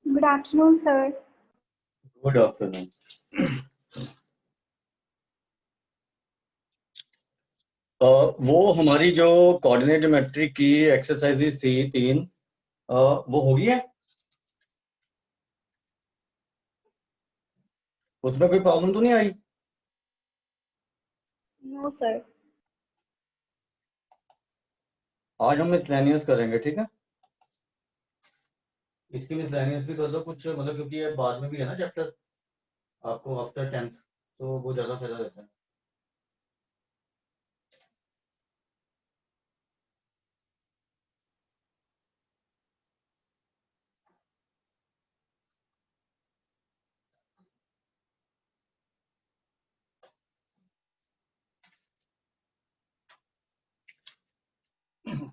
Good afternoon, sir. Good afternoon. वो हमारी जो कोऑर्डिनेट ज्योमेट्री की एक्सरसाइजेज थी 3, वो हो गई है? उसमें कोई प्रॉब्लम तो नहीं आई? No, sir. आज हम मिसलेनियस करेंगे, ठीक है? इसकी मिसलेनियस भी कर लो कुछ, मतलब क्योंकि ये बाद में भी है ना चैप्टर आपको आफ्टर 10th, तो वो ज़्यादा फायदा देता है।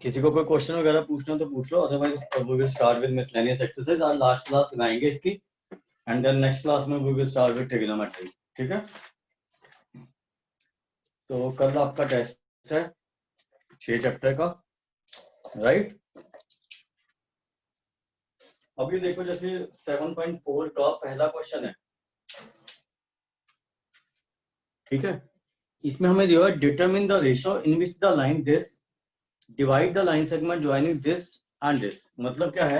किसी को कोई क्वेश्चन वगैरह पूछना तो पूछ लो, otherwise we will start with miscellaneous exercise. और लास्ट क्लास लगाएंगे इसकी, एंड देन नेक्स्ट क्लास में we will start with trigonometry, ठीक है? तो कल आपका टेस्ट है 6 चैप्टर का, राइट? अभी देखो जैसे 7.4 का पहला क्वेश्चन है, ठीक है? इसमें हमें दिया है determine the ratio in which the line this divide the line segment joining this and this. मतलब क्या है?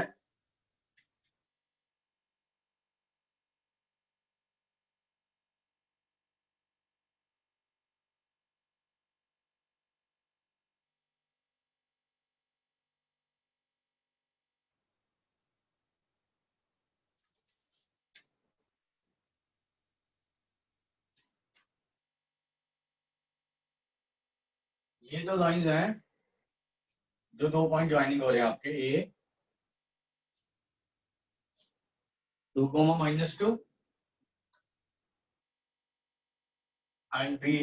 ये जो लाइंस हैं, जो 2 पॉइंट ज्वाइनिंग हो रहे हैं आपके, ए 2, -2 एंड बी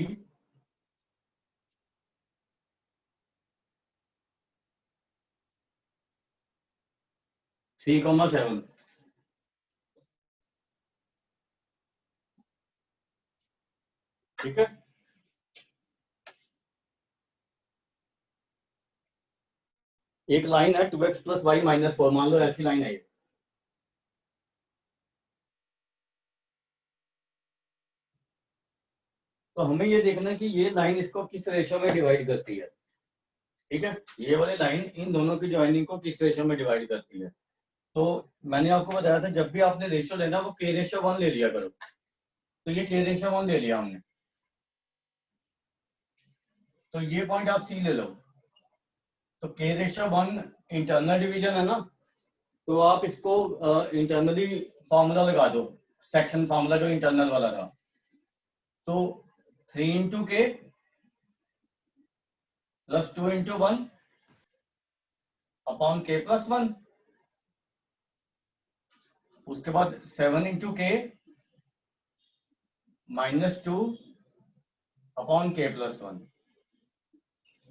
3, 7, ठीक है? एक लाइन है 2x + y - 4, मान लो ऐसी लाइन है ये। तो हमें ये देखना है कि ये लाइन इसको किस रेशियो में डिवाइड करती है, ठीक है? ये वाली लाइन इन दोनों की ज्वाइनिंग को किस रेशियो में डिवाइड करती है। तो मैंने आपको बताया था जब भी आपने रेशियो लेना वो k/1 ले लिया करो। तो ये k/1 ले लिया हमने, तो ये पॉइंट आप सी ले लो। तो k/1 इंटरनल डिवीजन है ना, तो आप इसको इंटरनली फॉर्मूला लगा दो, सेक्शन फॉर्मूला जो इंटरनल वाला था। तो 3 × k + 2 × 1 अपॉन k + 1, उसके बाद 7 × k - 2 अपॉन k + 1,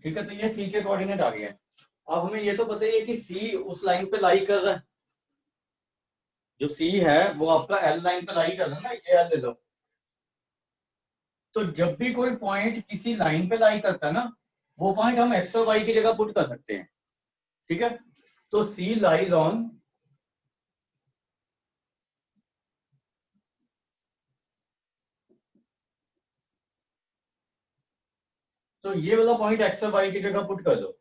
ठीक है? तो ये सी के कोऑर्डिनेट आ गए हैं। अब हमें ये तो पता ही है कि सी उस लाइन पे लाई कर रहा है, जो सी है वो आपका एल लाइन पे लाई कर रहा है ना, ये एल ले लो। तो जब भी कोई पॉइंट किसी लाइन पे लाई करता है ना, वो पॉइंट हम एक्स और वाई की जगह पुट कर सकते हैं, ठीक है? तो सी लाइज ऑन तो ये वाला पॉइंट एक्स और वाई की जगह पुट कर दो।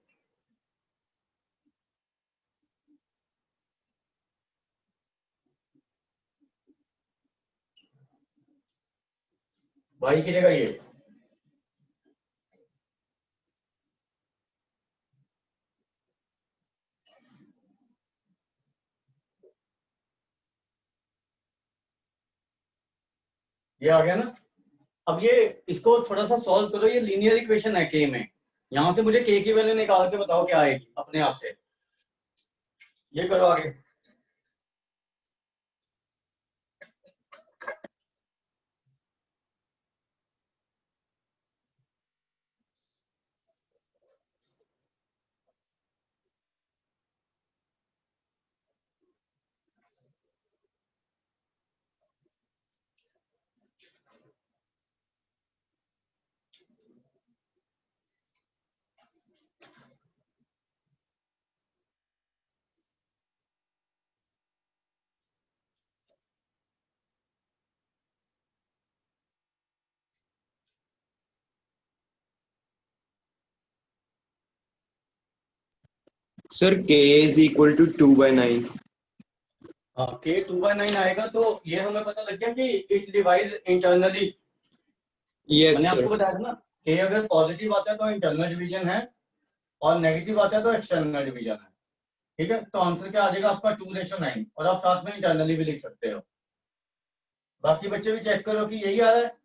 वाई की जगह ये, ये आ गया ना। अब ये इसको थोड़ा सा सॉल्व करो, ये लीनियर इक्वेशन है के में, यहां से मुझे के की वैल्यू निकाल के बताओ क्या आएगी अपने आप से। ये करो आगे। Sir k is equal to 2/9. हाँ, के 2/9 आएगा तो ये हमें पता लग गया कि इट डिवाइड इंटरनली। Yes मैंने sir. आपको बताया था ना, के अगर पॉजिटिव आता है तो इंटरनल डिवीजन है और नेगेटिव आता है तो एक्सटर्नल डिवीजन है। ठीक है, तो आंसर क्या आ जाएगा आपका 2:9, और आप साथ में इंटरनली भी लिख सकते हो। बाकी बच्चे भी चेक करो कि यही आ रहा है।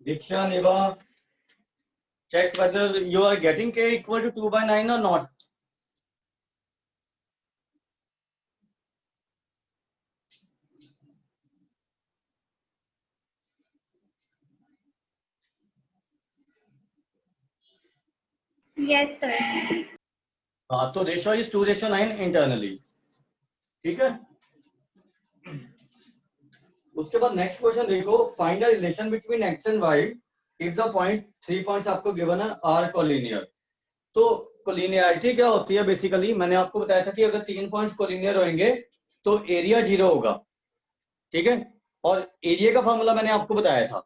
दीक्षा, नेवा, check whether you are getting k equal to 2/9 or not. Yes, sir. हाँ, तो रेशो इज 2:9 इंटरनली। ठीक है, उसके बाद नेक्स्ट क्वेश्चन देखो, find the relation between X and Y if the point 3 points आपको गिवन है आर कोलिनियर। तो कोलिनियरिटी क्या होती है बेसिकली, मैंने आपको बताया था कि अगर 3 पॉइंट्स कोलिनियर होंगे तो एरिया 0 होगा। ठीक है, और एरिया का फॉर्मूला मैंने आपको बताया था,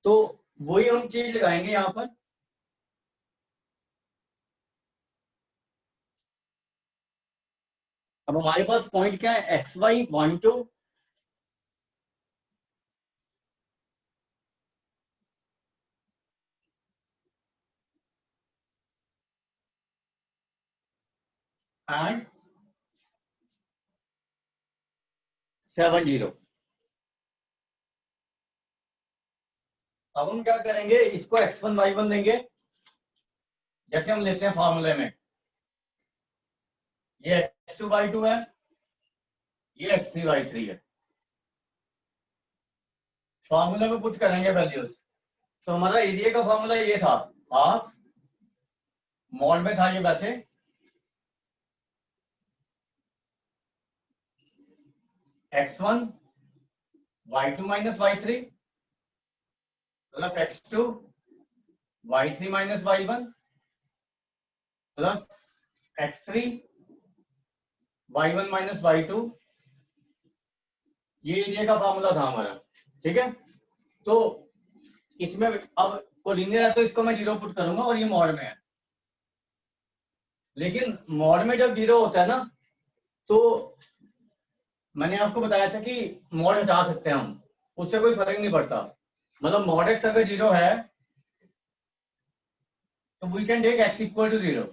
तो वही हम चीज लगाएंगे यहाँ पर। अब हमारे पास पॉइंट क्या है, एक्स वाई 1 2 एंड 7 0। अब हम क्या करेंगे, इसको x1 y1 लेंगे, जैसे हम लेते हैं फॉर्मूले में। ये x2 y2 है, ये x3 y3 है। फॉर्मूले में पुट करेंगे वैल्यूज। तो हमारा एरिया का फॉर्मूला ये था, हाफ, मॉड में था ये वैसे, x1 y2 minus y3 plus x2 y3 minus y1 plus x3 y1 minus y2। ये एरिया का फॉर्मूला था हमारा। ठीक है, तो इसमें अब कोलिनियर है तो इसको मैं 0 पुट करूंगा, और ये मॉड में है। लेकिन मॉड में जब 0 होता है ना, तो मैंने आपको बताया था कि मॉड हटा सकते हैं हम, उससे कोई फर्क नहीं पड़ता। मतलब मॉड एक्स अगर 0 है तो we can take x equal to 0।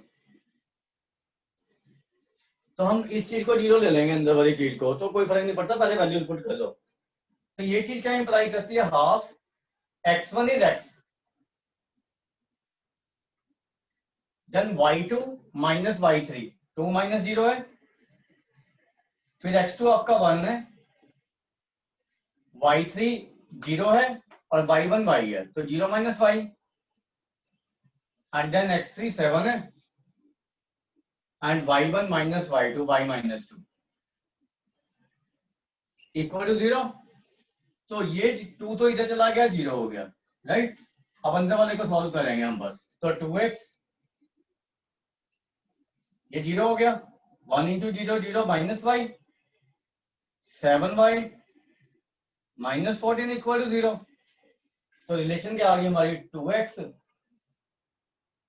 तो हम इस चीज को 0 ले लेंगे, अंदर वाली चीज को, तो कोई फर्क नहीं पड़ता, पहले वैल्यू पुट कर लो। तो ये चीज क्या इंप्लाई करती है, half x1 is x, then y2 minus y3, 2 minus 0 है, फिर x2 आपका 1 है, y3 0 है, और y1 y है, तो 0 minus y, and then x3 7 है, and y1 minus y2 y minus 2 equal to 0। तो ये 2 तो इधर चला गया, 0 हो गया, राइट। अब अंदर वाले को सॉल्व करेंगे हम बस। तो 2x, ये 0 हो गया, 1 into 0 0 minus y, 7y minus 14 equal to 0। तो रिलेशन क्या आ गई हमारी, 2x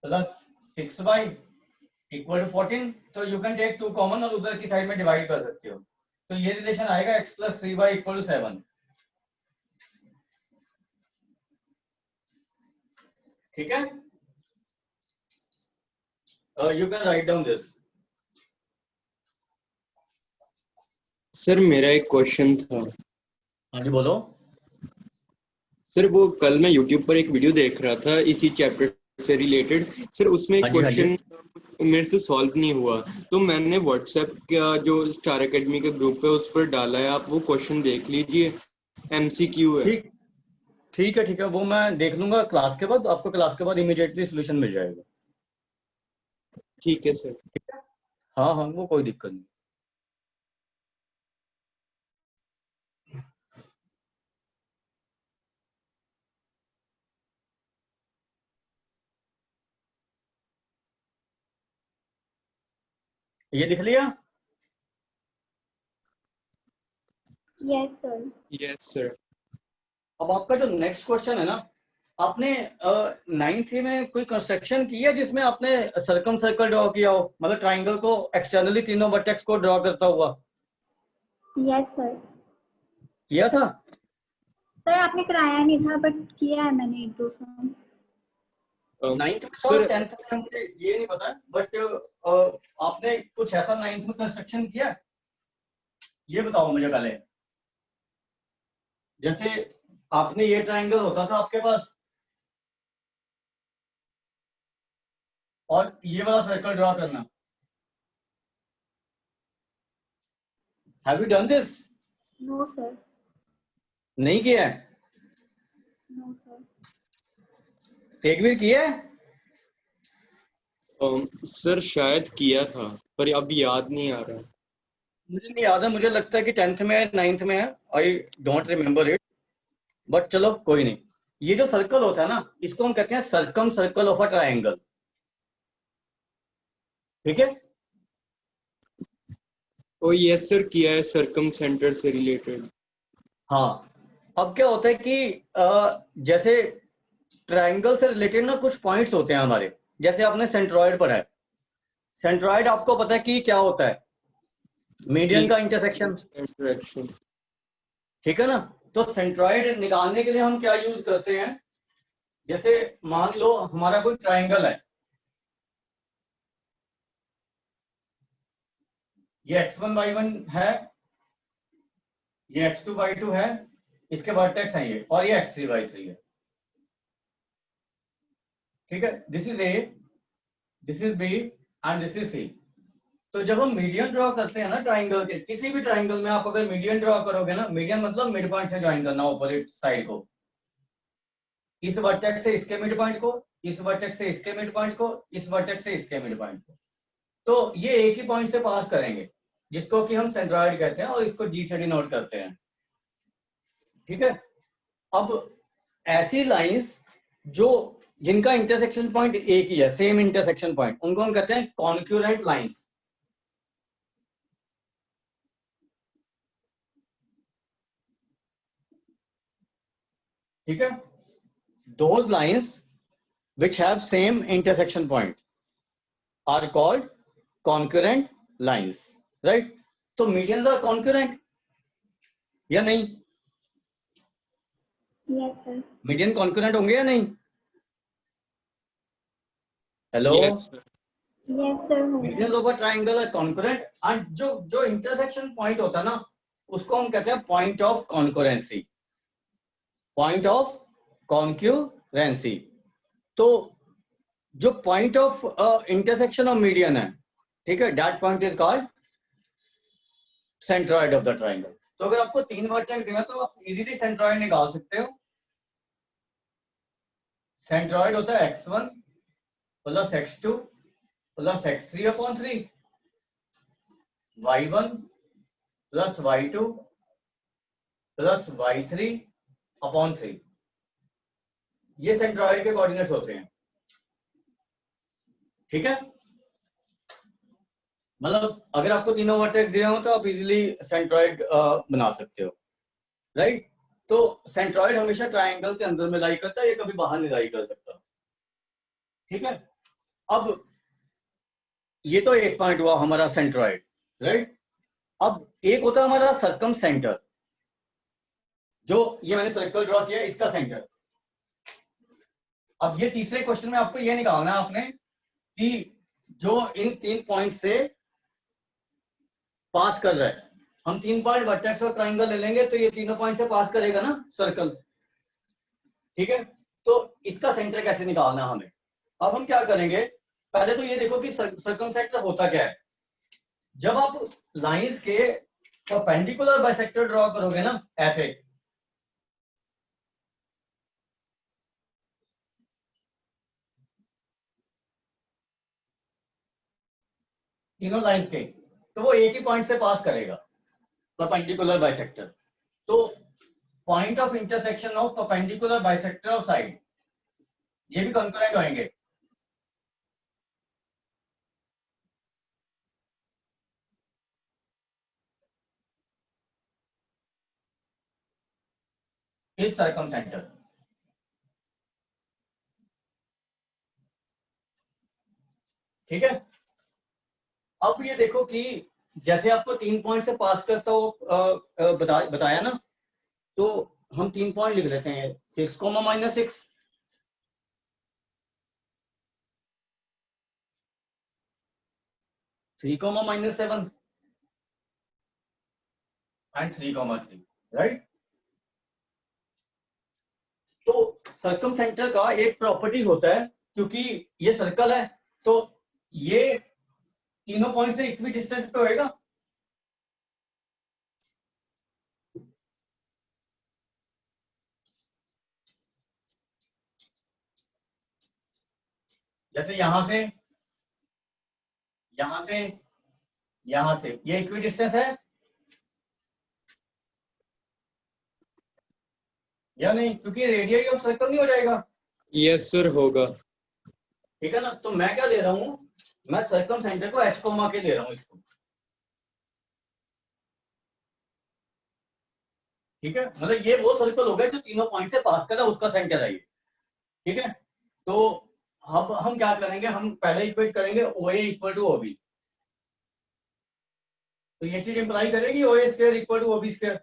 plus 6y equal to 14। तो यू कैन टेक 2 कॉमन और उधर की साइड में डिवाइड कर सकते हो। तो ये रिलेशन आएगा x plus 3y equal to 7। ठीक है, you can write down this. Sir मेरा एक क्वेश्चन था। हाँ जी बोलो। सर वो कल मैं YouTube पर एक वीडियो देख रहा था इसी चैप्टर से रिलेटेड। सर उसमें एक हाँ जी हाँ जी। क्वेश्चन मेरे से सॉल्व नहीं हुआ, तो मैंने व्हाट्सएप का जो स्टार एकेडमी का ग्रुप है उस पर डाला है, आप वो क्वेश्चन देख लीजिए, MCQ है। ठीक ठीक है, वो मैं देख लूंगा क्लास के बाद, आपको क्लास के बाद इमीडिएटली सोल्यूशन मिल जाएगा। ठीक है सर। हाँ हाँ, वो कोई दिक्कत नहीं। ये लिख लिया? Yes, sir. Yes sir. अब आपका जो नेक्स्ट क्वेश्चन है ना, आपने नाइन्थ में कोई कंस्ट्रक्शन की है जिसमें आपने सर्कम सर्कल ड्रॉ किया हो, मतलब ट्राइंगल को एक्सटर्नली तीनों वर्टेक्स को ड्रॉ करता हुआ? Yes, sir. किया था? सर आपने कराया नहीं था बट किया है मैंने एक दो सम। नाइन्थ में सर 10th में मुझे ये नहीं पता, बट आपने कुछ ऐसा नाइन्थ में कंस्ट्रक्शन किया है? ये बताओ मुझे पहले। जैसे आपने ये ट्राइंगल होता था आपके पास, और ये वाला सर्कल ड्रॉ करना। Have you done this? No sir. नहीं किया है? No sir. तेगवीर किया है? सर शायद किया था पर अब याद नहीं आ रहा। मुझे नहीं याद है, मुझे लगता है कि 10th में है, 9th में है। I don't remember it, but चलो कोई नहीं। ये जो सर्कल होता है ना, इसको हम कहते हैं circum circle of a triangle. ठीक है? ओ यस सर, किया है सर्कम सेंटर से रिलेटेड। हाँ। अब क्या होता है कि जैसे ट्राइंगल से रिलेटेड ना कुछ पॉइंट्स होते हैं हमारे, जैसे आपने सेंट्रॉइड पढ़ा है। सेंट्रॉइड आपको पता है कि क्या होता है? मीडियन का इंटरसेक्शन। इंटरेक्शन। ठीक है ना? तो सेंट्रॉइड निकालने के लिए हम क्या यूज करते हैं? जैसे मान लो हमारा कोई ट्राइंगल है, ये x1y1 है, ये x2y2 है, इसके वर्टेक्स हैं ये, और ये x3y3 है। ठीक है? This is A, this is B, and this is C. तो जब हम मीडियन ड्रॉ करते हैं ना ट्राइंगल के, किसी भी ट्राइंगल में आप अगर मीडियन ड्रॉ करोगे ना, मीडियन मतलब मिड पॉइंट से ज्वाइन करना ऑपोजिट साइड को, इस वर्टेक्स से इसके मिड पॉइंट को, इस वर्टेक्स से इसके मिड पॉइंट को, इस वर्टेक्स से इसके मिड पॉइंट को, तो ये एक ही पॉइंट से पास करेंगे, जिसको कि हम सेंट्रॉइड कहते हैं, और इसको जी से डिनोट करते हैं। ठीक है? अब ऐसी लाइंस जो जिनका इंटरसेक्शन पॉइंट एक ही है, सेम इंटरसेक्शन पॉइंट, उनको हम कहते हैं कॉन्क्यूरेंट लाइंस। ठीक है? those lines which have same intersection point are called concurrent lines, right? तो मीडियन का concurrent या नहीं? Yes sir. मीडियन concurrent होंगे या नहीं? Hello? Yes sir. Yes sir हो। मीडियन ऑफ अ ट्राइंगल है concurrent, एंड जो जो इंटरसेक्शन पॉइंट होता है ना, उसको हम कहते हैं point of concurrency, point of concurrency. तो जो point of intersection of median है, ठीक है, that point is called centroid of the triangle. तो अगर आपको तीन वर्टेक्स दिया तो आप इजीली सेंट्रॉइड निकाल सकते हो। सेंट्रॉइड होता है x1 plus x2 plus x3 upon 3, y1 plus y2 plus y3 upon 3। ये सेंट्रॉइड के कोऑर्डिनेट्स होते हैं। ठीक है? मतलब अगर आपको तीनों वर्टेक्स दिए हो तो आप इजीली सेंट्रॉइड बना सकते हो, राइट? तो सेंट्रॉइड हमेशा ट्राइंगल के अंदर में लाई करता है, ये कभी बाहर नहीं लाई कर सकता। ठीक है? अब ये तो एक पॉइंट हुआ हमारा सेंट्रॉइड, राइट? अब एक होता है हमारा सर्कम सेंटर, जो ये मैंने सर्कल ड्रॉ किया इसका सेंटर। अब ये तीसरे क्वेश्चन में आपको ये निकालना है आपने कि जो इन तीन पॉइंट से पास कर रहा है, हम 3 पॉइंट वर्टेक्स और ट्राइंगल ले लेंगे तो ये तीनों पॉइंट से पास करेगा ना सर्कल, ठीक है। तो इसका सेंटर कैसे निकालना हमें, अब हम क्या करेंगे, पहले तो ये देखो कि सर्कमसेक्टर होता क्या है। जब आप लाइंस के परपेंडिकुलर बाइसेक्टर ड्रॉ करोगे ना, ऐसे तीनों लाइंस के, तो वो एक ही पॉइंट से पास करेगा, परपेंडिकुलर बाइसेक्टर। तो point of intersection of perpendicular bisector of side, ये भी कंकरेंट होंगे। इस सर्कमसेंटर, ठीक है। अब ये देखो कि जैसे आपको 3 पॉइंट से पास करता हो बताया ना, तो हम 3 पॉइंट लिख देते हैं, 6 कोमा -6, 3 कोमा -7 एंड 3,3, राइट। तो सर्कमसेंटर का एक प्रॉपर्टी होता है, क्योंकि ये सर्कल है तो ये तीनों पॉइंट से इक्वी डिस्टेंस पे होएगा। जैसे यहां से, यहां से, यहां से ये इक्वी डिस्टेंस है या नहीं, क्योंकि रेडियस ऑफ सर्कल नहीं हो जाएगा। यस सर होगा। ठीक है ना, तो मैं क्या ले रहा हूं, मैं सर्कम सेंटर को एच कोमा के ले रहा हूं इसको, ठीक है। मतलब ये वो सर्कल हो गया जो तीनों पॉइंट से पास कर रहा है, उसका सेंटर है ये, ठीक है। तो अब हम क्या करेंगे, हम पहले इक्वेट करेंगे ओ ए इक्वल टू ओबी, तो ये चीज इंप्लाई करेगी O A square equal to OB square.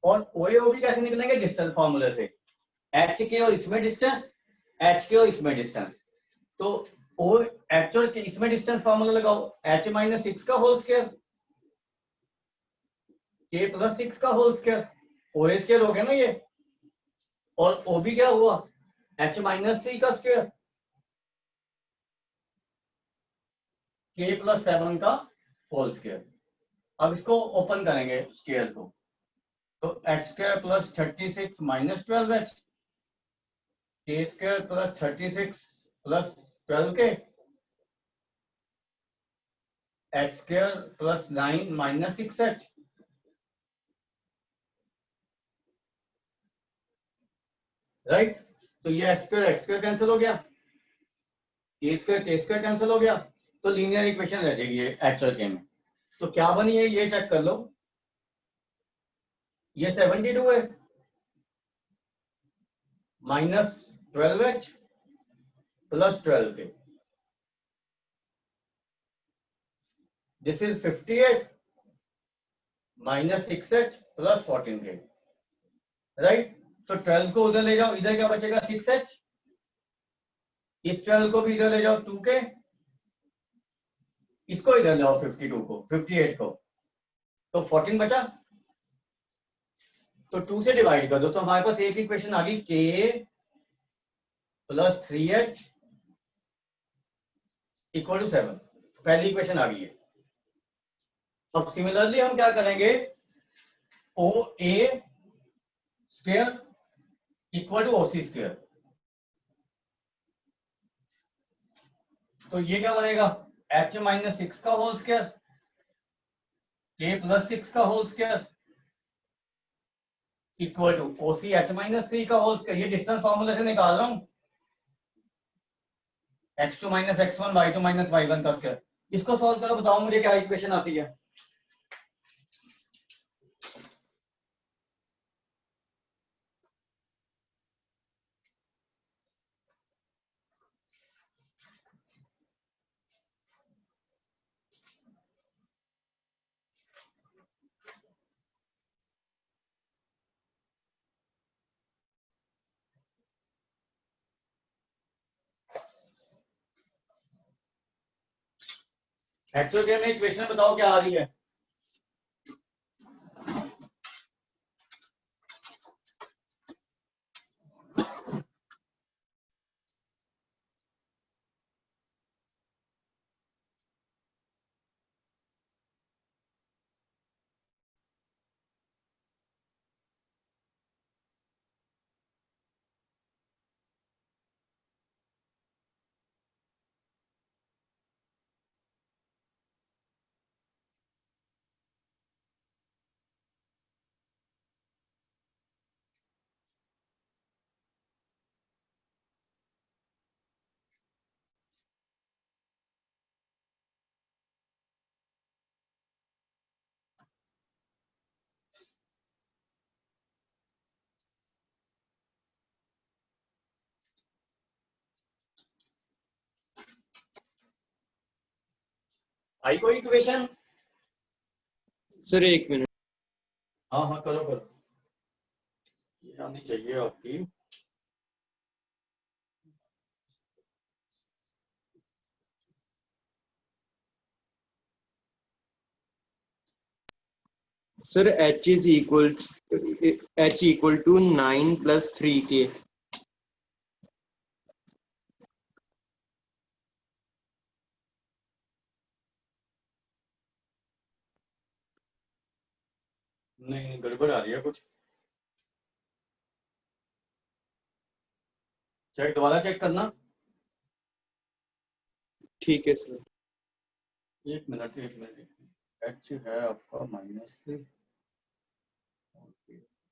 और ओ ए ओबी कैसे निकलेंगे, डिस्टेंस फॉर्मूले से, एच के और इसमें डिस्टेंस, एच के और इसमें डिस्टेंस। तो ओ एक्चुअल के इसमें डिस्टेंस फॉर्मूला लगाओ, एच -6 का होल स्क्वायर, के +6 का whole square, O A square हो गया ना ये। और ओ भी क्या हुआ, h-3 का स्क्वायर, k +7 का होल स्क्वायर। अब इसको ओपन करेंगे स्क्वायर को, तो h² + 36 - 12h, k² + 36 + 12k, h² + 9 - 6h, right. तो ये x² कैंसिल हो गया, k² कैंसिल हो गया, तो लीनियर इक्वेशन रह जाएगी एक्चुअल के में। तो क्या बनी है ये चेक कर लो, ये 72 है, -12h + 12k, this is 58 -6h + 14k, right. तो 12 को उधर ले जाओ, इधर क्या बचेगा 6h, इस 12 को भी इधर ले जाओ 2k, इसको इधर ले आओ 52 को, 58 को, तो 14 बचा। तो 2 से डिवाइड कर दो, तो हमारे पास एक इक्वेशन आ गई, k + 3h = 7, पहली इक्वेशन आ गई है। अब सिमिलरली हम क्या करेंगे, O A square equal to OC square, तो ये क्या बनेगा, h-6 का होल स्क्वायर, k +6 का whole square equal to OC h-3 का होल स्क्वायर। ये डिस्टेंस फॉर्मूले से निकाल रहा हूं, x2 - x1 y2 - y1 का स्क्वायर। इसको सॉल्व करो, बताओ मुझे क्या इक्वेशन आती है। एक्चुअली में इक्वेशन बताओ क्या आ रही है। आई कोई इक्वेशन? Sir 1 minute. हाँ हाँ करो करो, ये आनी चाहिए आपकी। Sir H=9 + 3K। नहीं गड़बड़ आ रही है कुछ, चेक दोबारा चेक करना। ठीक है सर। एक मिनट एक मिनट, एच है आपका -3,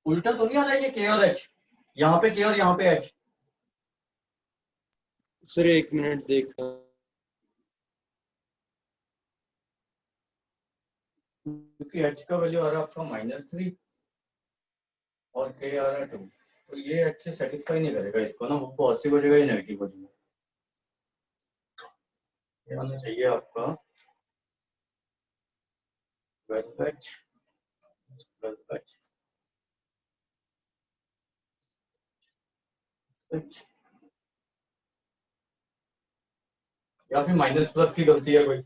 उल्टा तो नहीं आ रहा है ये के और एच, यहाँ पे के और यहाँ पे एच? सर 1 मिनट देखना। क्योंकि एच का वैल्यू आ रहा है आपका -3 और के आ रहा है 2, तो ये एच से सेटिस्फाई नहीं करेगा इसको ना, वो पॉजिटिव हो जाएगा या नेगेटिव हो जाएगा। ये होना चाहिए आपका 12H 12H या फिर माइनस प्लस की गलती है कोई?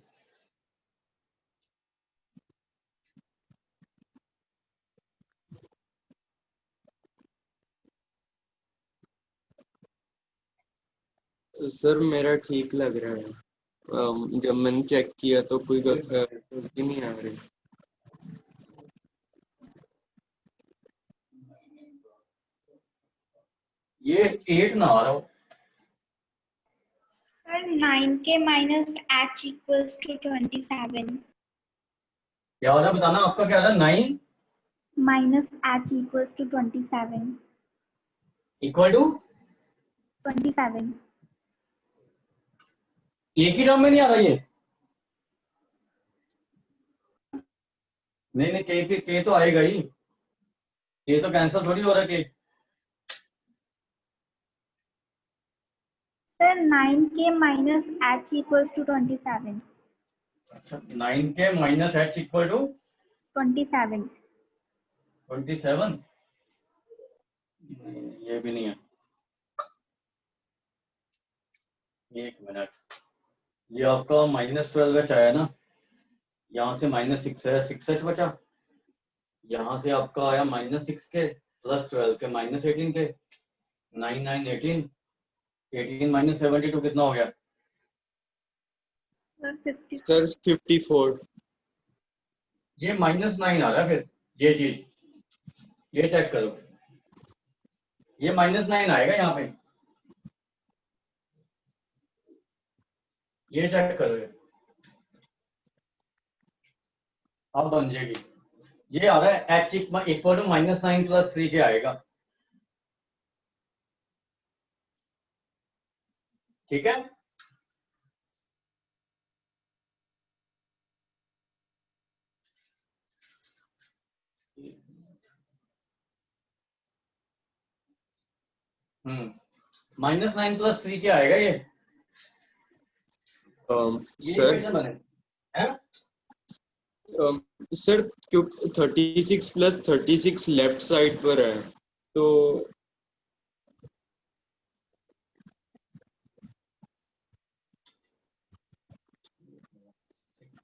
सर मेरा ठीक लग रहा है। जब मैंने चेक किया तो कोई गलती नहीं आ रही। ये 8 ना आ रहा हो। Sir 9K minus H equals to 27 क्या हो रहा है बताना, आपका क्या आ रहा है? 9 minus H equals to 27 equal to 27 एक ही टर्म में नहीं आ रहा ये? नहीं नहीं, के तो आएगा ही, के तो कैंसिल थोड़ी हो रहा है के। Sir 9K minus H equals to 27 अच्छा 9K minus H equal to 27 27, ये भी नहीं है। एक मिनट, ये आपका -12H आया ना, यहाँ से -6 है, 6H बचा, यहाँ से आपका आया -6 के प्लस 12 के -18 के, 9 9 18, 18 - 72 कितना हो गया? Sir 50 sir 54। ये -9 आ रहा है फिर, ये चीज ये चेक करो, ये -9 आएगा यहाँ पे, ये चेक करो, ये अब बन जाएगी। ये आ रहा है h इक्वल टू -9 + 3 के आएगा, ठीक है। -9 + 3 के आएगा ये सर इक्वेशन बने है। सर क्योंकि 36 + 36 लेफ्ट साइड पर है तो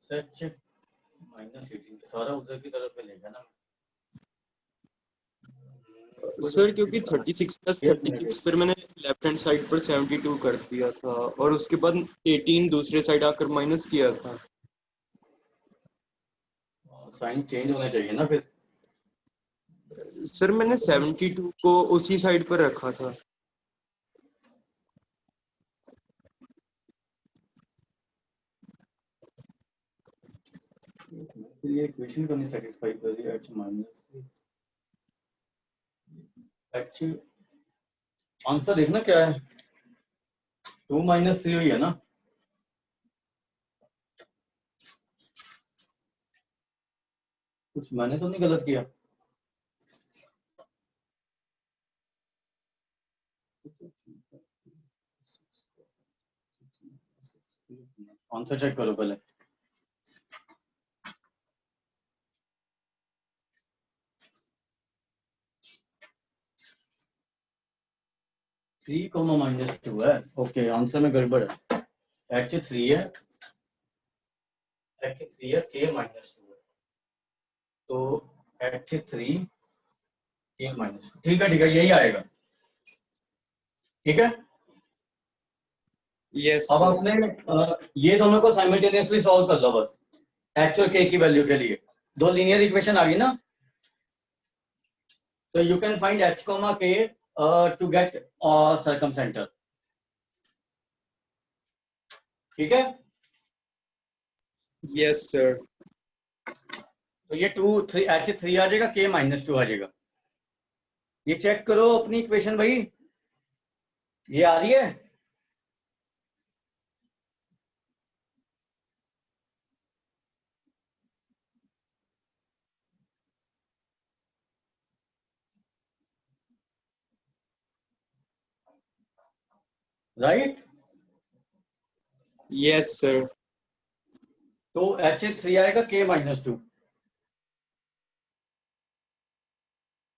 सच -18 सारा उधर की तरफ मिलेगा ना सर क्योंकि 36 प्लस 36 फिर मैंने लेफ्ट हैंड साइड पर 72 कर दिया था और उसके बाद 18 दूसरे साइड आकर माइनस किया था। साइन चेंज होना चाहिए ना फिर। सर मैंने 72 को उसी साइड पर रखा था। फिर ये इक्वेशन को नहीं सेटिस्फाई कर रही h माइनस h। आंसर देखना क्या है, 2 - 3 हुई है ना। कुछ मैंने तो नहीं गलत किया। आंसर चेक करो पहले। -3 है। ओके, आंसर में गड़बड़ है। h3 है, h3 है, k -2 है, तो h3 k -2। ठीक है यही आएगा। ठीक है, यस अब सर। आपने ये दोनों को साइमल्टेनियसली सॉल्व कर लो बस, h और k की वैल्यू के लिए। दो लीनियर इक्वेशन आ गई ना, तो you can find h, k to get circumcentre. ठीक है, यस सर। तो ये 2 3 h3 आ जाएगा, k -2 आ जाएगा। ये चेक करो अपनी इक्वेशन भाई, ये आ रही है। Right, yes sir. तो h3 आएगा, k -2।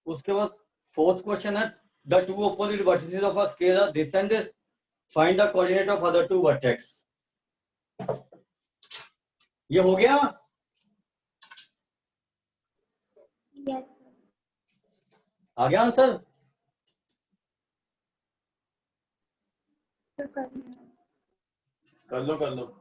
उसके बाद फोर्थ क्वेश्चन है, the two opposite vertices of a scalar are this and this, find the coordinate of other two vertex. ये हो गया। यस आ गया आंसर। तो करना है। कर लो कर लो।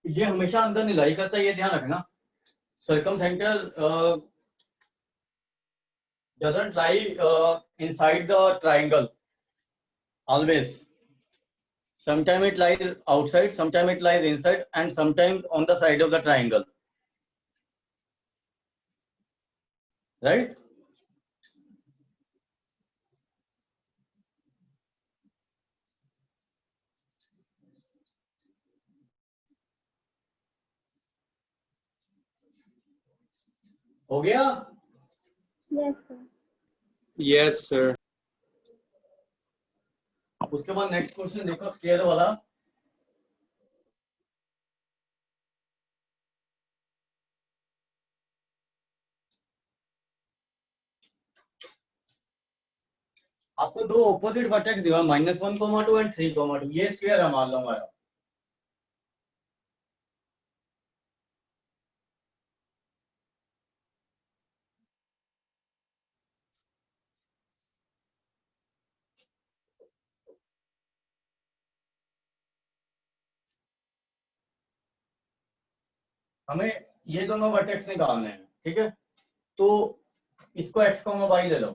ये हमेशा अंदर नहीं लाई करता, ये ध्यान रखना। सर्कमसेंटर doesn't lie inside the triangle always. Sometimes it lies outside, sometimes it lies inside, and sometimes on the side of the triangle. Right? हो गया। Yes sir. Yes sir. उसके बाद नेक्स्ट क्वेश्चन देखो, स्क्वायर वाला। आपको दो ऑपोजिट वर्टेक्स दिया, -1, 2 and 3, 2। ये स्क्वायर है मान लो हमारा। हमें ये दोनों वर्टेक्स निकालने हैं। ठीक है, तो इसको x, y ले लो।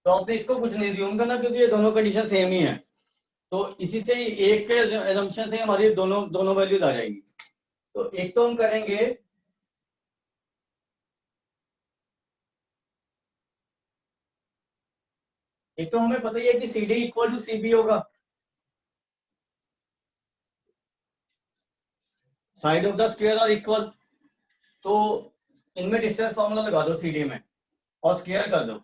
तो आपने इसको कुछ नहीं ज्यूम करना, क्योंकि ये दोनों कंडीशन सेम ही है। तो इसी से ही एक के assumption से हमारी दोनों दोनों वैल्यूज आ जाएंगी। तो एक तो हम करेंगे, एक तो हमें पता ही है कि CD इक्वल टू CB होगा, side of the square are equal. तो इनमें डिस्टेंस फॉर्मूला लगा दो CD में और स्क्वायर कर दो।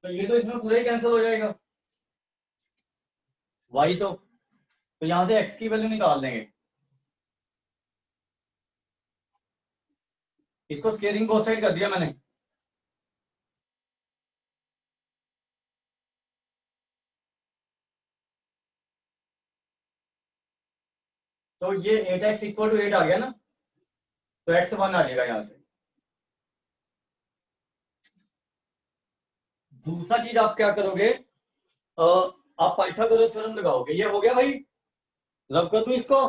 तो ये तो इसमें पूरा ही कैंसिल हो जाएगा y तो यहां से x की वैल्यू निकाल देंगे। इसको स्केयरिंग बोथ साइड कर दिया मैंने। तो ये 8x इक्वल टू 8 आ गया ना, तो x 1 आ जाएगा यहां से। दूसरा चीज आप क्या करोगे, आप पाइथागोरस थ्योरम लगाओगे। ये हो गया भाई, रब कर दूं इसको।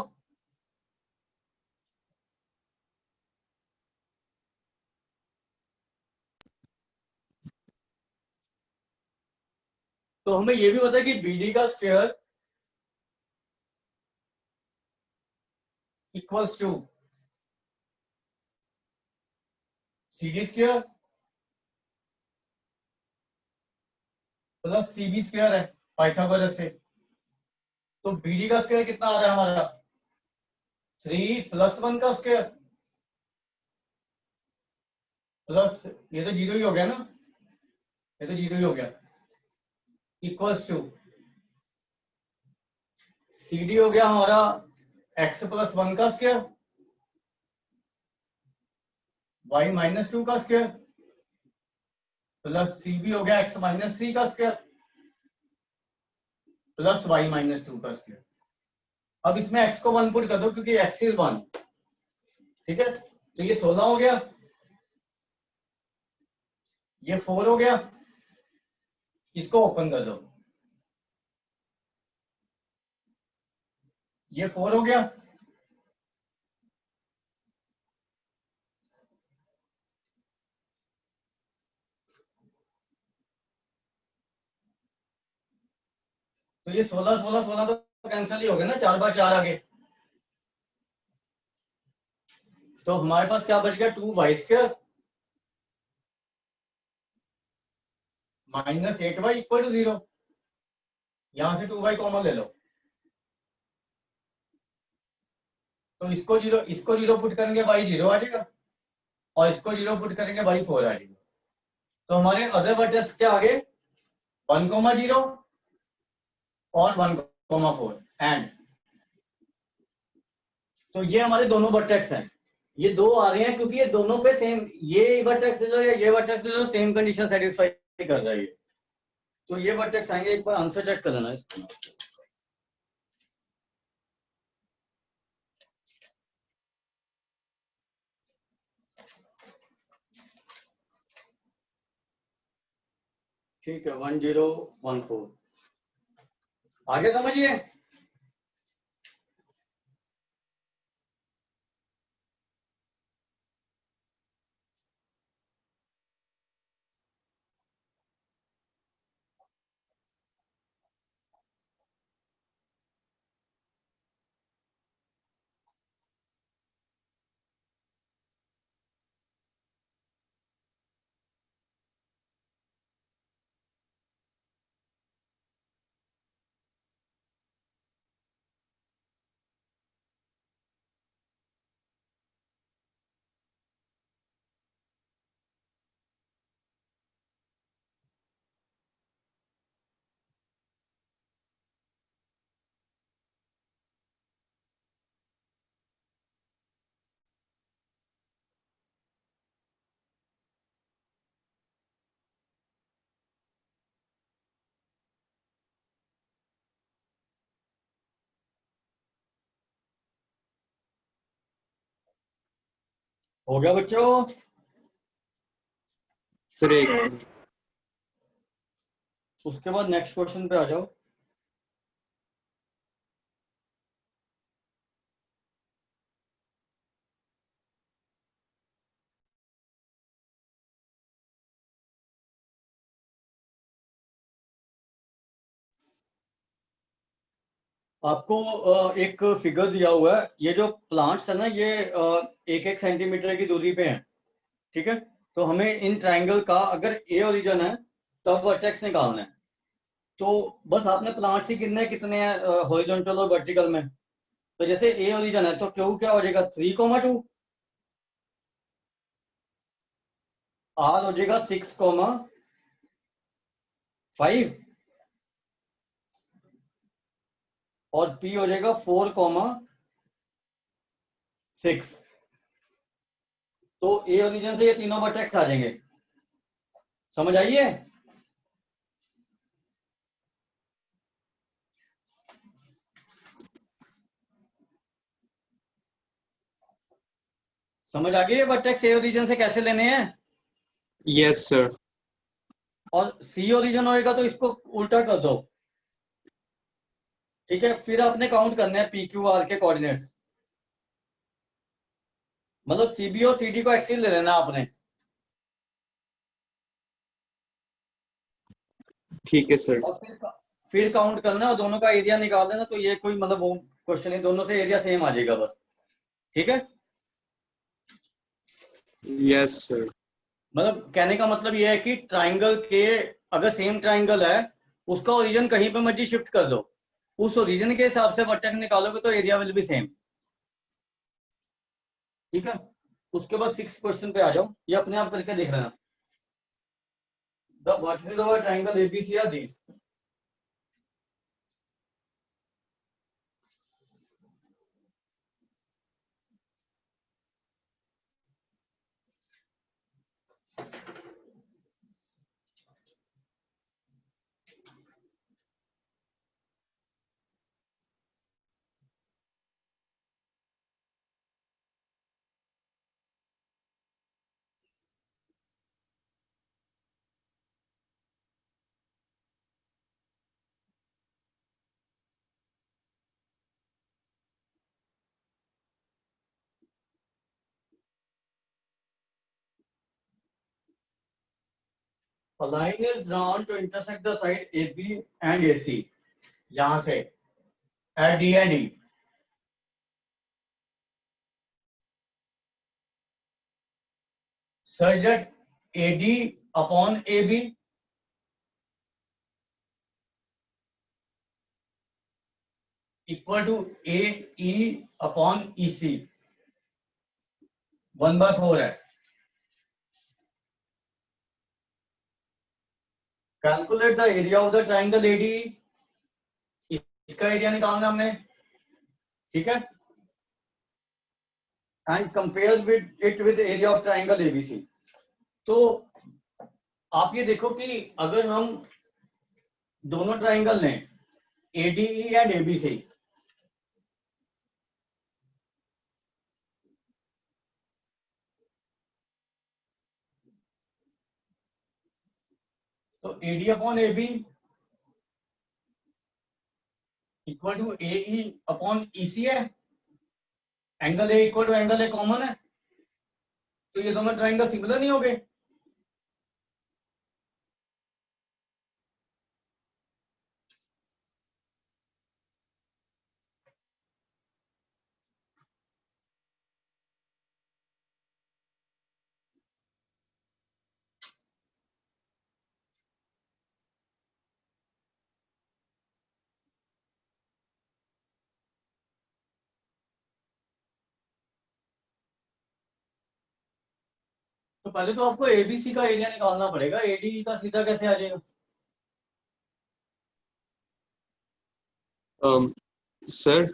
तो हमें ये भी पता है कि BD का square equals to CD square plus CB square है पाइथागोरस से। तो BD का स्क्वायर कितना आ रहा है हमारा, 3 + 1 का स्क्वायर प्लस, ये तो 0 ही हो गया ना, ये तो 0 ही हो गया, इक्वल्स टू CD हो गया हमारा x + 1 का स्क्वायर, y - 2 का स्क्वायर प्लस CB हो गया x - 3 का स्क्वायर प्लस y - 2 का स्क्वायर। अब इसमें x को 1 पुट कर दो क्योंकि x इज 1। ठीक है, तो ये 16 हो गया, ये 4 हो गया, इसको ओपन कर दो, ये 4 हो गया, तो ये 16 16 16 तो कैंसिल ही हो गया ना, 4 बार 4 आगे। तो हमारे पास क्या बच गया, 2y square -8y equal to 0। यहां से 2y कॉमन ले लो, तो इसको 0 पुट करेंगे y 0 आ जाएगा, और इसको 0 पुट करेंगे y 4 आ जाएगा। तो हमारे अदर वर्टेक्स क्या आगे, 1,0 और 1,4 एंड, तो ये हमारे दोनों वर्टेक्स हैं। ये दो आ रहे हैं क्योंकि ये दोनों पे सेम, ये वर्टेक्स ले लो या ये वर्टेक्स ले लो, सेम कंडीशन सेटिस्फाई कर रहा है ये। तो ये वर्टेक्स आएंगे, एक बार आंसर चेक कर लेना इसको। ठीक है, 1014 आगे समझिए। हो गया बच्चों, सर एक उसके बाद नेक्स्ट क्वेश्चन पे आ जाओ। आपको एक फिगर दिया हुआ है, ये जो प्लांट्स है ना, ये 1-1 सेंटीमीटर की दूरी पे है। ठीक है, तो हमें इन ट्राइंगल का अगर ए ओरिजिन है तब वर्टेक्स निकालना है। तो बस आपने प्लांट ही गिनने कितने हैं हॉरिजॉन्टल और वर्टिकल में। तो जैसे ए ओरिजिन है तो क्यू क्या हो जाएगा 3,2, आर हो जाएगा 6,5 और पी हो जाएगा 4,6। तो ए ओरिजिन से ये तीनों वर्टेक्स आ जाएंगे। समझ आइए? समझ आ गई वर्टेक्स ए ओरिजिन से कैसे लेने हैं। Yes sir. और सी ओरिजिन होएगा तो इसको उल्टा कर दो। ठीक है, फिर आपने काउंट करने हैं पी क्यू आर के कोऑर्डिनेट्स। मतलब सीबी और सीडी को एक्सिस ले लेना आपने। ठीक है सर। और फिर काउंट करना और दोनों का एरिया निकाल देना। तो ये कोई मतलब वो क्वेश्चन है, दोनों से एरिया सेम आ जाएगा बस। ठीक है, यस सर। मतलब कहने का मतलब ये है कि ट्राइंगल के अगर सेम ट्राइंगल है उसका ओरिजिन कहीं पे मर्जी शिफ्ट कर दो, उस ओरिजिन के हिसाब से वर्टेक्स निकालोगे तो एरिया विल बी सेम। ठीक है, उसके बाद 6 क्वेश्चन पे आ जाओ, ये अपने आप करके देख लेना। The vertices of a triangle ABC are these. A line is drawn to intersect the side AB and AC. यहां से at D and E. Such that AD upon AB equal to AE upon EC 1/4 है। Calculate the area of the triangle AD. इसका area निकालना हमने। ठीक है, and compare with it with area of triangle ABC. तो आप ये देखो कि अगर हम दोनों ट्राइंगल लें एडीई एंड एबीसी, तो AD upon AB equal to AE upon EC है। Angle A equal to angle A common है, तो ये दोनों ट्राइंगल सिमिलर नहीं हो गए। तो पहले तो आपको एबीसी का एरिया निकालना पड़ेगा, एडी का सीधा कैसे आ जाएगा? सर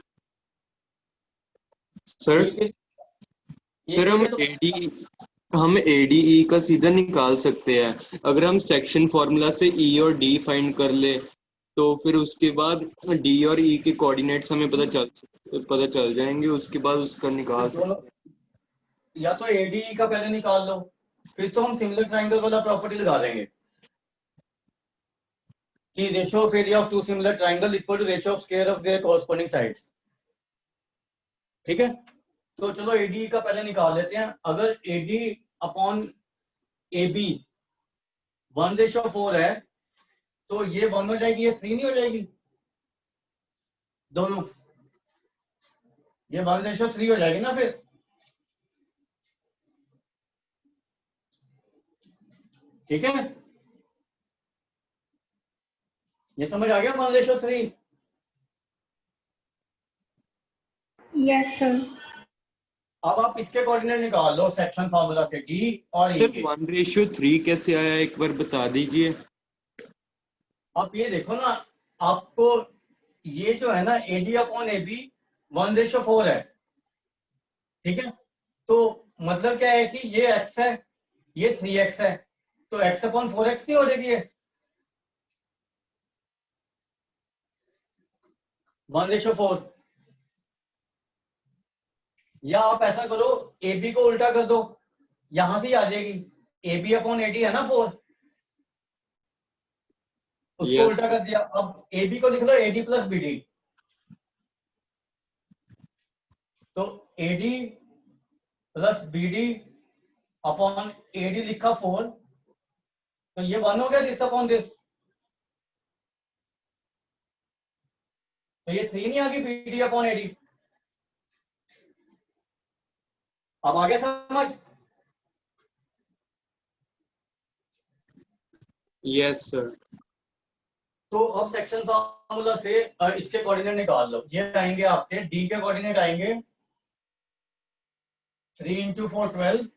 सर एक सर हम एरिया तो एडी हम एडीई का सीधा निकाल सकते हैं अगर हम सेक्शन फॉर्मूला से ई और डी फाइंड कर ले, तो फिर उसके बाद डी और ई के कोऑर्डिनेट्स हमें पता चल जाएंगे, उसके बाद उसका निकाल सकते दोनों, या तो एडीई का पहले निकाल लो, फिर तो हम सिमिलर ट्राइंगल वाला प्रॉपर्टी लगा देंगे कि ratio of area of two similar triangle equal to ratio of square of their corresponding sides. ठीक है, तो चलो एडी का पहले निकाल लेते हैं। अगर एडी अपॉन ए बी 1:4 है तो ये 1 हो जाएगी, ये 3 नहीं हो जाएगी? दोनों ये 1:3 हो जाएगी ना फिर। ठीक है, ये समझ आ गया 1:3? Yes sir. अब आप इसके कोऑर्डिनेट निकाल लो सेक्शन फार्मूला से, डी और ई सर के। 1:3 कैसे आया, एक बार बता दीजिए। आप ये देखो ना, आपको ये जो है ना AD अपॉन AB 1:4 है, ठीक है। तो मतलब क्या है कि ये x है, ये 3x है, तो x अपॉन 4x नहीं हो जाएगी ये 1:4। या आप ऐसा करो, AB को उल्टा कर दो, यहां से ही आ जाएगी। AB अपॉन AD है ना 4, उसको यस उल्टा कर दिया। अब AB को लिख लो AD प्लस BD, तो AD plus BD upon AD लिखा 4, तो ये 1 हो गया दिस अपॉन दिस, तो ये 3 नहीं आ गई BD अपॉन AD। अब आगे समझ? Yes sir. तो अब सेक्शन फार्मूला से इसके कोऑर्डिनेट निकाल लो। ये आएंगे आपके डी के कोऑर्डिनेट आएंगे 3 × 4 12,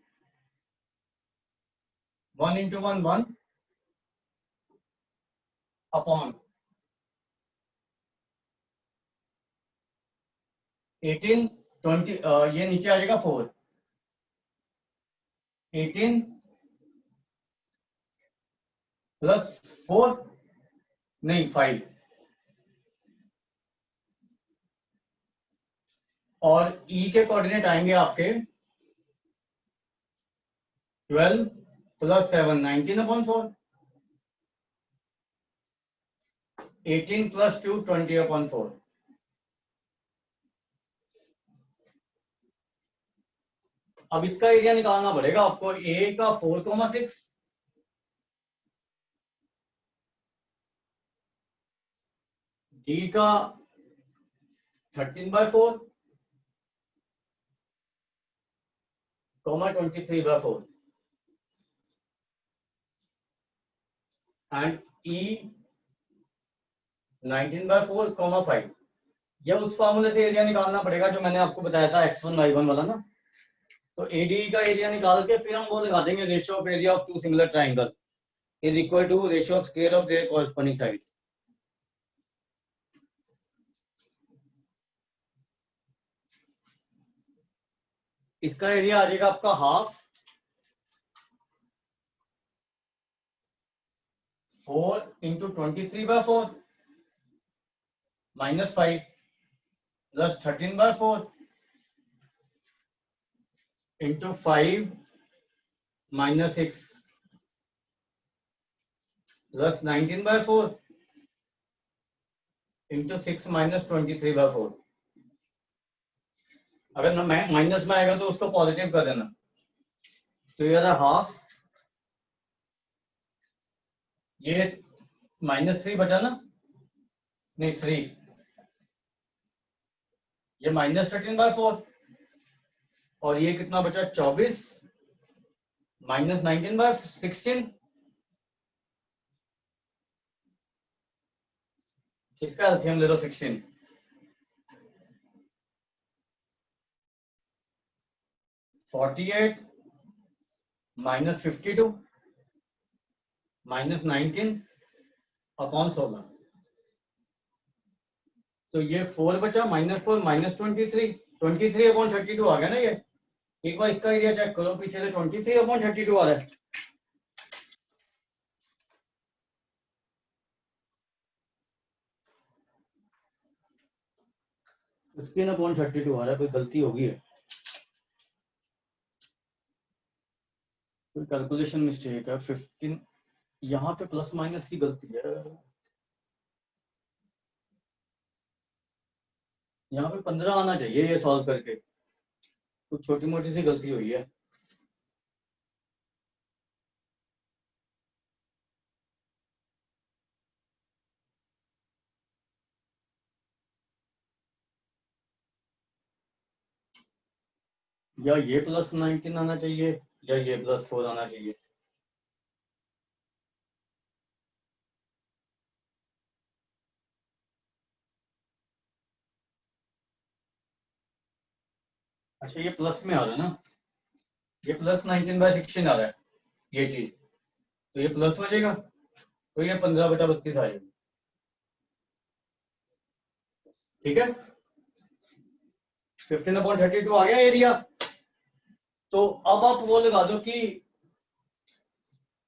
1 × 1 1 अपॉन 18 20, ये नीचे आ जाएगा 4, 18 प्लस 4 नहीं 5, और ई के कोऑर्डिनेट आएंगे आपके 12 प्लस 7 19 अपॉन 4, 18 प्लस 2 20 अपॉन 4। अब इसका एरिया निकालना पड़ेगा आपको। ए का 4,6, डी का 13/4, 23/4, एंड ई 19/4, 5। यह उस फार्मूले से एरिया निकालना पड़ेगा जो मैंने आपको बताया था x1 y1 वाला ना। तो ADE का एरिया निकाल के फिर हम वो लगा देंगे, ratio of area of two similar triangle is equal to ratio of square of their corresponding sides. इसका एरिया आ जाएगा आपका half 4 × 23/4 minus 5 plus 13/4 into 5 minus 6 plus 19/4 into 6 minus 23/4। अगर माइनस में आएगा तो उसको पॉजिटिव कर देना। तो ये रहा हाफ, ये -3 बचा ना, नहीं 3, ये -13/4, और ये कितना बचा 24 माइनस 19/16। इसका एलसीएम ले लो 16, -48 माइनस 52 माइनस 19 अपॉन 16। तो ये 4 बचा, -4 माइनस 23, 23 अपॉन 32 आ गया ना ये। एक बार इसका एरिया चेक करो, पीछे से 23 अपॉन 32 आ रहा है। फिफ्टीन अपॉन 32 आ रहा है, कोई गलती होगी है, कोई कैलकुलेशन मिस्टेक है। 15 यहाँ पे प्लस माइनस की गलती है, यहाँ पे 15 आना चाहिए ये सॉल्व करके, कुछ छोटी मोटी सी गलती हुई है। या ये +19 आना चाहिए, या ये +4 आना चाहिए। अच्छा ये प्लस में आ रहा है ना, ये प्लस 19/16 आ रहा है ये चीज, तो ये प्लस हो जाएगा, तो ये 15/32 आएगा। ठीक है, 15/32 आ गया एरिया। तो अब आप वो लगा दो कि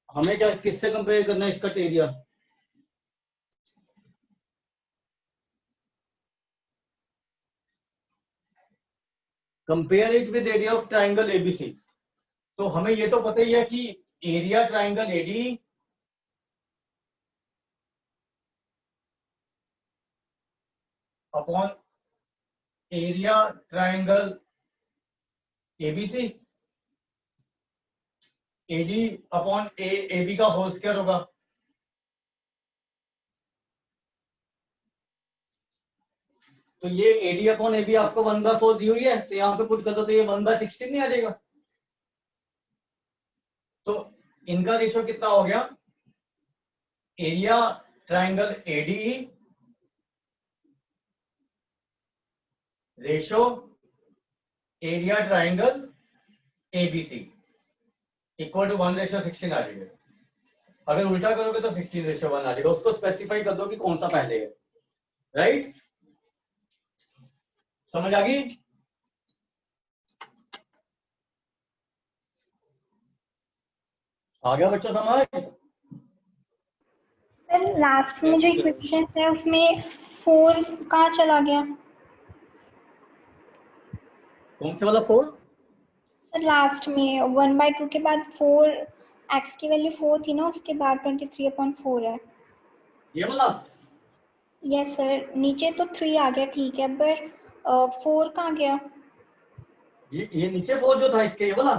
हमें क्या किससे कंपेयर करना है इसका area. Compare it with area of triangle ABC. तो हमें ये तो पता ही है कि area triangle AD upon area triangle ABC, AD upon AB का होल स्क्वायर होगा। तो ये एडी अपॉन एबी आपको 1/4 दी हुई है, तो यहाँ पे पुट कर दो तो ये 1/16 नहीं आ जाएगा। तो इनका रेशियो कितना हो गया, area triangle ADE ratio area triangle ABC equal to 1/16 आ जाएगा। अगर उल्टा करोगे तो 16/1 आ जाएगा। उसको स्पेसिफाई कर दो कि कौन सा पहले है। राइट, समझ आ गई? आ गया बच्चों समझ? सर लास्ट में जो इक्वेशन है उसमें 4 कहाँ चला गया? कौन से वाला 4? सर लास्ट में 1/2 के बाद 4, x की वैल्यू 4 थी ना, उसके बाद 23/4 है। ये वाला? यस सर, नीचे तो 3 आ गया ठीक है, पर 4 कहाँ गया? ये नीचे 4 जो था इसके, ये वाला?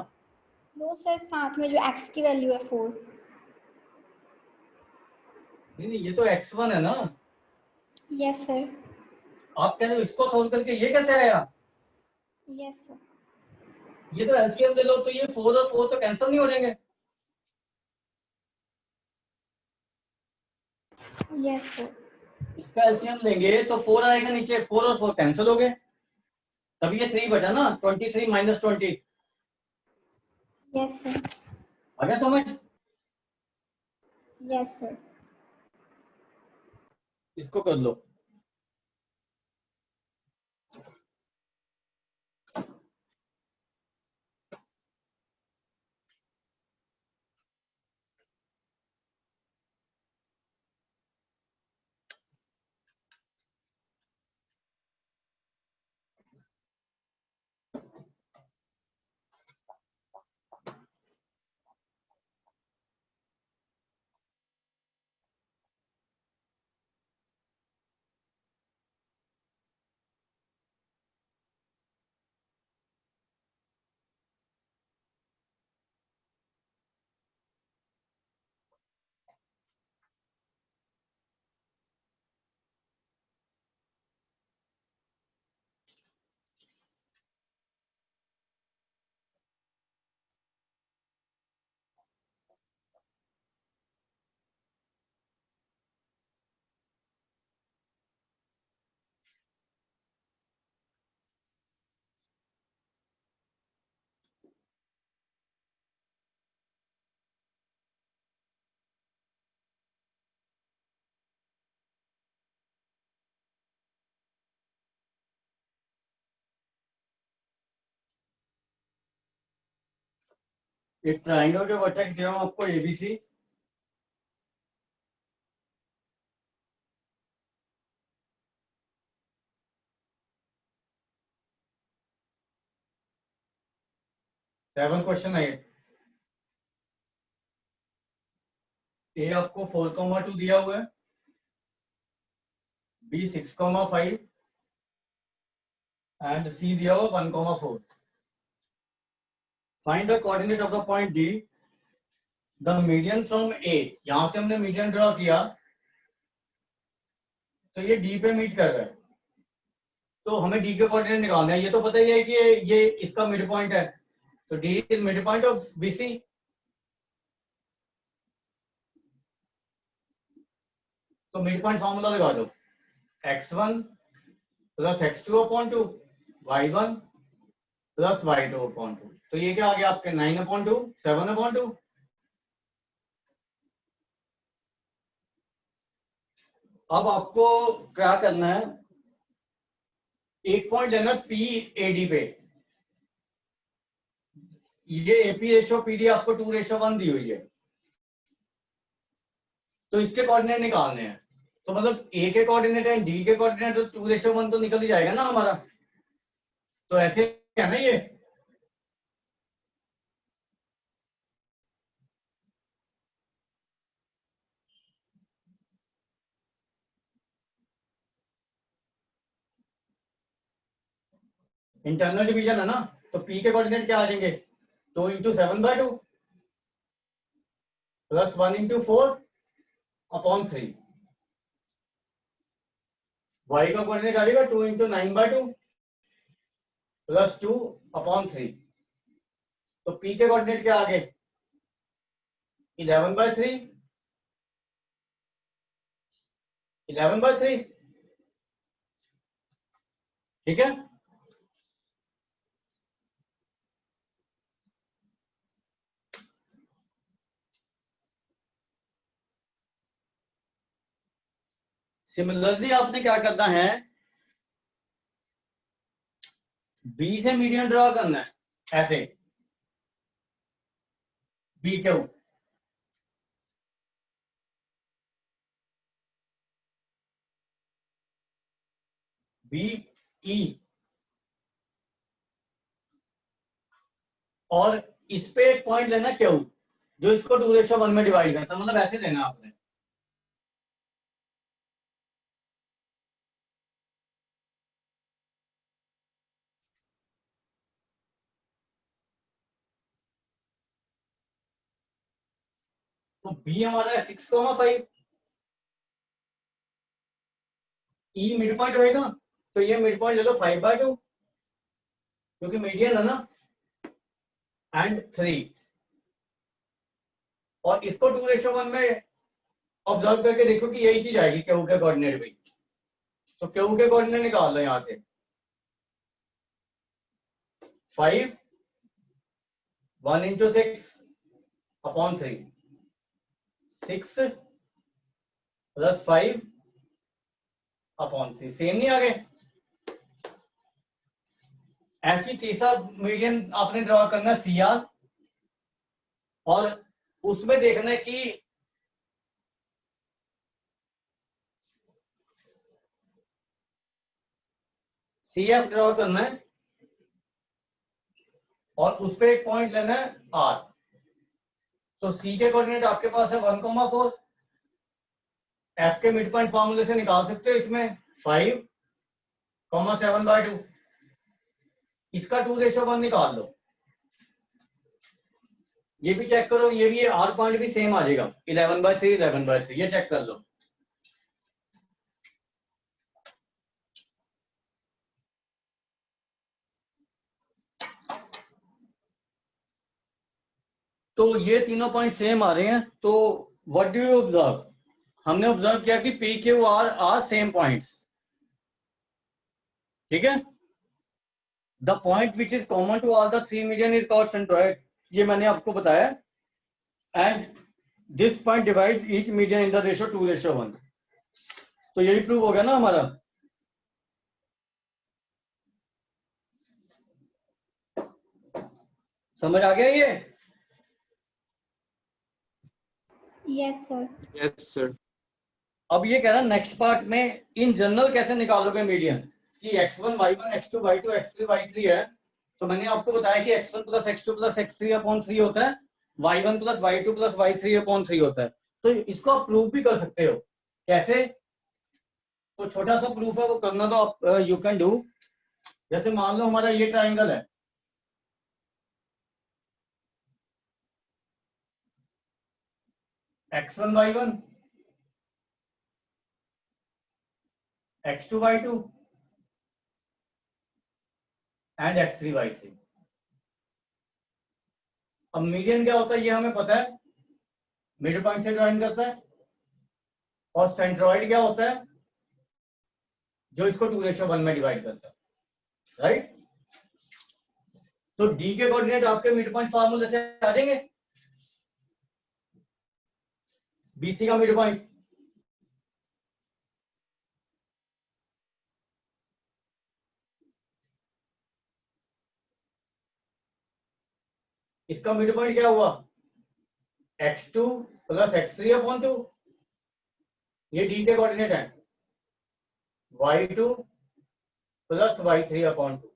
नो सर, साथ में जो x की वैल्यू है 4। नहीं नहीं, ये तो x1 है ना। Yes sir. आप कह रहे हो इसको सोल्व करके ये कैसे आया? Yes sir. ये तो एलसीएम ले लो, तो ये 4 और 4 तो कैंसिल नहीं हो जाएंगे? Yes sir. इसका एलसीएम लेंगे तो 4 आएगा नीचे, 4 और 4 कैंसिल हो गए, तभी ये 3 बचा ना, 23 - 20। Yes sir. आ गया समझ? Yes sir. इसको कर लो। एक ट्राइंगल के वर्टेक्स दिया हूं आपको एबीसी, सेवन क्वेश्चन है। ए आपको 4,2 दिया हुआ है, बी 6,5 एंड सी दिया हुआ 1,4। Find the coordinate of the point D, the median from A. यहां से हमने मीडियन ड्रॉ किया, तो ये डी पे मीट कर रहा है, तो हमें डी के कोऑर्डिनेट निकालना है। ये तो पता ही है कि ये इसका मिड पॉइंट है, तो D is mid point of BC. तो मिड पॉइंट फॉर्मूला लगा दो, x1 + x2/2 y1 plus y2/2। तो ये क्या आ गया आपके 9/2, 7/2। अब आपको क्या करना है, एक पॉइंट लेना पी एडी पे। ये एपी रेशो पीडी आपको 2:1 दी हुई है, तो इसके कोऑर्डिनेट निकालने हैं। तो मतलब ए के कोऑर्डिनेट है, डी के कोऑर्डिनेट, तो 2:1 तो निकल ही जाएगा ना हमारा। तो ऐसे है ना ये। इंटरनल डिवीजन है ना, तो पी के कोऑर्डिनेट क्या आ जाएंगे, 2 × 7/2 प्लस 1 × 4/3। y का कोऑर्डिनेट आ जाएगा 2 × 9/2 प्लस 2/3। तो p के कोऑर्डिनेट क्या आ गए, 11/3, 11/3। ठीक है। सिमिलरली आपने क्या करना है, बी से मीडियन ड्रॉ करना है ऐसे, बी क्यू, बी ई, और इस पे एक पॉइंट लेना क्यू, जो इसको 2:1 में डिवाइड करता है, मतलब ऐसे लेना आपने। तो बी हमारा है 6,5, ई मिड पॉइंट होएगा, तो ये मिड पॉइंट ले लो 5/2, क्योंकि मीडियन है ना, एंड 3। और इसको 2:1 में ऑब्जर्व करके देखो कि यही चीज आएगी क्यू के कोऑर्डिनेट भी। तो क्यू के कोऑर्डिनेट निकाल लो यहां से, 5, 1 × 6/3, 6 + 5/3। सेम नहीं आ गए। ऐसी तीसरा मीडियन आपने ड्रॉ करना सी आर, और उसमें देखना है कि सी एफ ड्रॉ करना है, और उस पर एक पॉइंट लेना है आर। तो सी के कोऑर्डिनेट आपके पास है 1,4, एफ के मिड पॉइंट फॉर्मूले से निकाल सकते हो इसमें 5,7/2। इसका 2:1 निकाल लो। ये भी चेक करो, ये भी आर पॉइंट भी सेम आ जाएगा, 11/3, 11/3। ये चेक कर लो। तो ये तीनों पॉइंट सेम आ रहे हैं। तो व्हाट डू यू ऑब्जर्व, हमने ऑब्जर्व किया कि P Q are same points. ठीक है। The point which is common to all the 3 median is called centroid, ये मैंने आपको बताया। And this point divide each median in the ratio 2:1। तो यही प्रूव हो गया ना हमारा। समझ आ गया ये? Yes sir. Yes sir. अब ये कह रहा है नेक्स्ट पार्ट में इन जनरल कैसे निकालोगे मीडियन, कि x1 y1 x2 y2 x3 y3 है। तो मैंने आपको बताया कि x1 + x2 + x3/3 होता है, y1 + y2 + y3/3 होता है। तो इसको आप प्रूव भी कर सकते हो। कैसे? तो छोटा सा प्रूफ है, वो करना तो आप यू कैन डू। जैसे मान लो हमारा ये ट्राइंगल है, x1 y1 x2 y2 and x3 y3। अब मीडियन क्या होता है ये हमें पता है, मिड पॉइंट से ज्वाइन करता है। और सेंट्रोइड क्या होता है, जो इसको 2:1 में डिवाइड करता है, राइट। तो डी के कोऑर्डिनेट आपके मिड पॉइंट फार्मूले से आ जाएंगे, बीसी का मिड पॉइंट। इसका मिड पॉइंट क्या हुआ, x2 प्लस x3 अपॉन 2, ये डी के कोऑर्डिनेट है, y2 प्लस y3 अपॉन 2।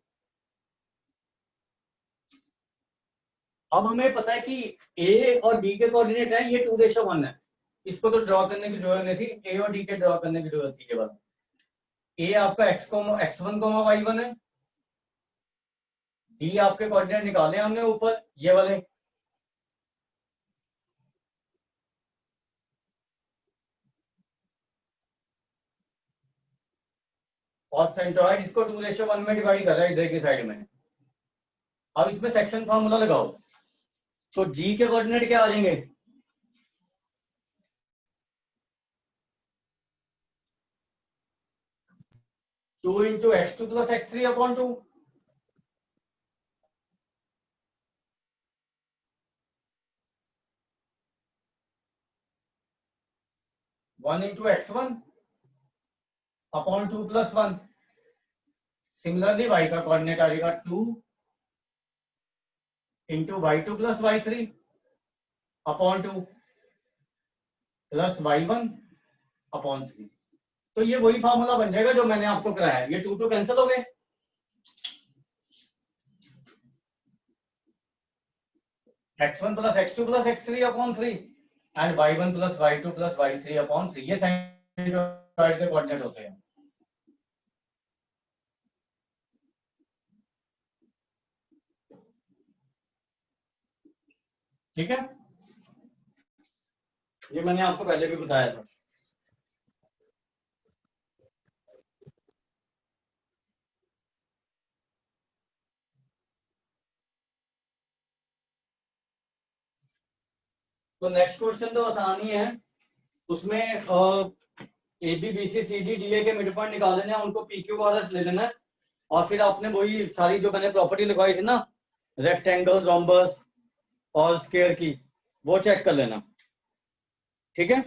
अब हमें पता है कि a और d के कोऑर्डिनेट है, ये 2:1 है, इसको तो ड्रॉ करने की जरूरत नहीं थी, a और d के ड्रॉ करने की जरूरत थी। के बाद a आपका x1, y1 है, d आपके कोऑर्डिनेट निकाले हमने ऊपर ये वाले, और सेंट्रॉइड इसको 2:1 में डिवाइड कर रहा है इधर की साइड में। अब इसमें सेक्शन फार्मूला लगाओ, तो जी के कोऑर्डिनेट क्या आ जाएंगे, two into x2 plus x3 upon 2, one into x1 upon 2 plus 1। Similarly y का कोऑर्डिनेट आ जाएगा 2 into y2 plus y3 upon 2 plus y1 upon 3। तो ये वही फार्मूला बन जाएगा जो मैंने आपको कराया है। ये 2 कैंसिल हो गए, x1 plus x2 plus x3 upon 3 and y1 plus y2 plus y3 upon 3, ये साइड के कोऑर्डिनेट होते हैं। ठीक है, ये मैंने आपको पहले भी बताया था। तो नेक्स्ट क्वेश्चन तो आसान ही है, उसमें A B B C C D D A के मिड पॉइंट निकाल लेना है, उनको पी क्यू आर एस ले लेना है, और फिर आपने वही सारी जो मैंने प्रॉपर्टी लिखवाई थी ना, रेक्टेंगल, रोम्बस और स्क्वायर की, वो चेक कर लेना। ठीक है,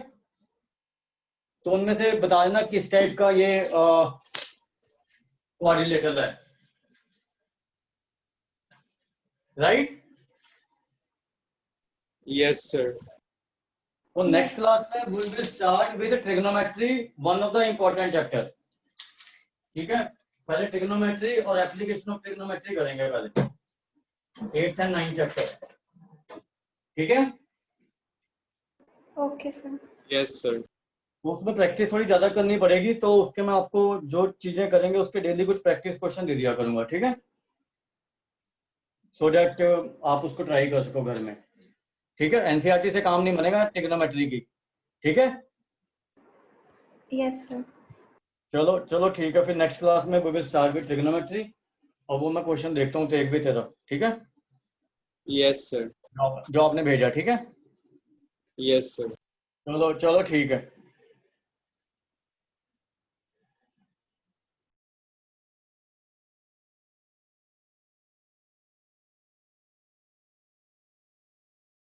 तो उनमें से बता देना किस टाइप का ये क्वाड्रिलेटरल है, राइट? Yes sir. तो नेक्स्ट क्लास में we will start with trigonometry, one of the important chapter. ठीक है, पहले ट्रिग्नोमेट्री और एप्लीकेशन ऑफ ट्रिग्नोमेट्री करेंगे पहले, 8th एंड 9th चैप्टर। ठीक है, ओके सर। Yes sir. उसमें प्रैक्टिस थोड़ी ज्यादा करनी पड़ेगी, तो उसके मैं आपको जो चीजें करेंगे उसके डेली कुछ प्रैक्टिस क्वेश्चन दे दिया करूंगा। ठीक है, सो दैट आप उसको ट्राई कर सको घर में। ठीक है, एनसीईआरटी से काम नहीं बनेगा ट्रिग्नोमेट्री की। ठीक है, यस सर। चलो चलो ठीक है, फिर नेक्स्ट क्लास में we will start with trigonometry, और वो मैं क्वेश्चन देखता हूँ तो एक भी तेरा। ठीक है, यस सर। जो आपने भेजा। ठीक है, यस सर। चलो चलो ठीक है।